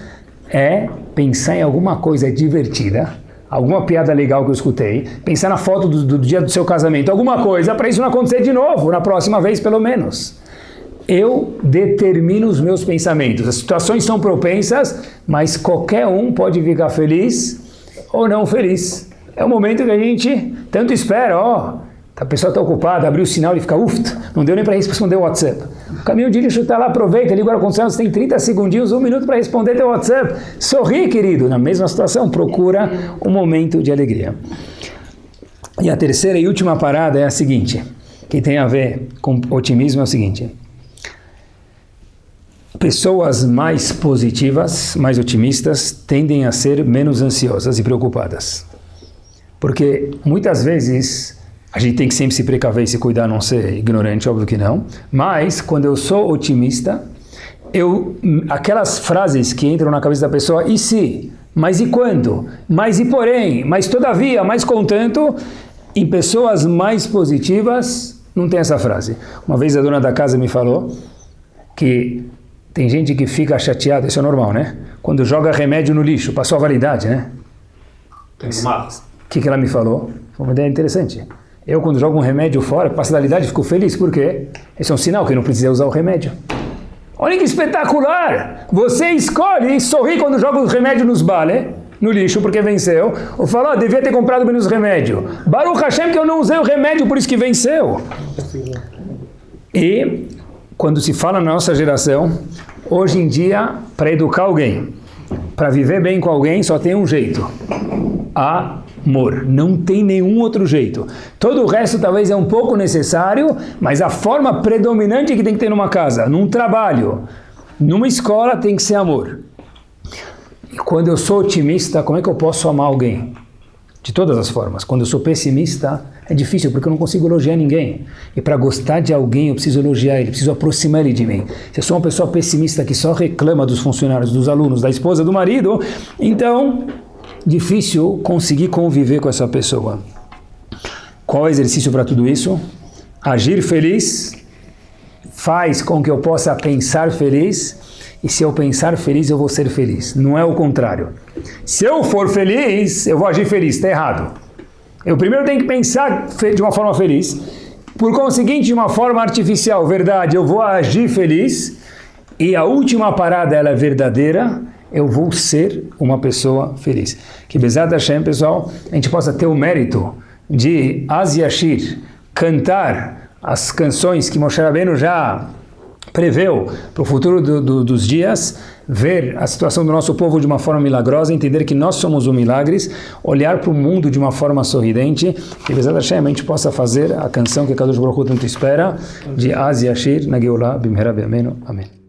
A: é pensar em alguma coisa divertida, alguma piada legal que eu escutei, pensar na foto do dia do seu casamento, alguma coisa para isso não acontecer de novo, na próxima vez pelo menos. Eu determino os meus pensamentos. As situações são propensas, mas qualquer um pode ficar feliz ou não feliz. É o momento que a gente tanto espera, a pessoa está ocupada, abriu o sinal e fica, não deu nem para responder o WhatsApp. O caminhão de lixo está lá, aproveita, liga o ar-condicionado, você tem 30 segundinhos, 1 minuto para responder teu WhatsApp. Sorri, querido. Na mesma situação, procura um momento de alegria. E a terceira e última parada é a seguinte, que tem a ver com otimismo, é o seguinte. Pessoas mais positivas, mais otimistas, tendem a ser menos ansiosas e preocupadas. Porque muitas vezes a gente tem que sempre se precaver e se cuidar, não ser ignorante, óbvio que não. Mas quando eu sou otimista, aquelas frases que entram na cabeça da pessoa, e se, mas e quando, mas e porém, mas todavia, mas contanto, em pessoas mais positivas não tem essa frase. Uma vez a dona da casa me falou que tem gente que fica chateada, isso é normal, né? Quando joga remédio no lixo, passou a validade, né? O que ela me falou? Foi uma ideia interessante. Eu, quando jogo um remédio fora, passa a validade, fico feliz. Por quê? Esse é um sinal que eu não precisei usar o remédio. Olha que espetacular! Você escolhe sorrir quando joga o remédio no lixo, porque venceu. Ou fala, devia ter comprado menos remédio. Baruch Hashem, que eu não usei o remédio, por isso que venceu. E quando se fala na nossa geração, hoje em dia, para educar alguém, para viver bem com alguém, só tem um jeito. Amor. Não tem nenhum outro jeito. Todo o resto talvez é um pouco necessário, mas a forma predominante que tem que ter numa casa, num trabalho, numa escola, tem que ser amor. E quando eu sou otimista, como é que eu posso amar alguém? De todas as formas. Quando eu sou pessimista, é difícil, porque eu não consigo elogiar ninguém. E para gostar de alguém, eu preciso elogiar ele, preciso aproximar ele de mim. Se eu sou uma pessoa pessimista que só reclama dos funcionários, dos alunos, da esposa, do marido, então, difícil conseguir conviver com essa pessoa. Qual é o exercício para tudo isso? Agir feliz faz com que eu possa pensar feliz, e se eu pensar feliz, eu vou ser feliz. Não é o contrário. Se eu for feliz, eu vou agir feliz. Está errado. Eu primeiro tenho que pensar de uma forma feliz. Por conseguinte, de uma forma artificial, verdade, eu vou agir feliz. E a última parada, ela é verdadeira. Eu vou ser uma pessoa feliz. Que Bezat Hashem, pessoal, a gente possa ter o mérito de Az Yashir, cantar as canções que Moshe Rabbeinu já preveu para o futuro dos dias, ver a situação do nosso povo de uma forma milagrosa, entender que nós somos os milagres, olhar para o mundo de uma forma sorridente, que Bezat Hashem a gente possa fazer a canção que Kadosh Baruch Hu tanto espera, de Az Yashir, na Geulah, Bimhera B'Yameinu. Amém.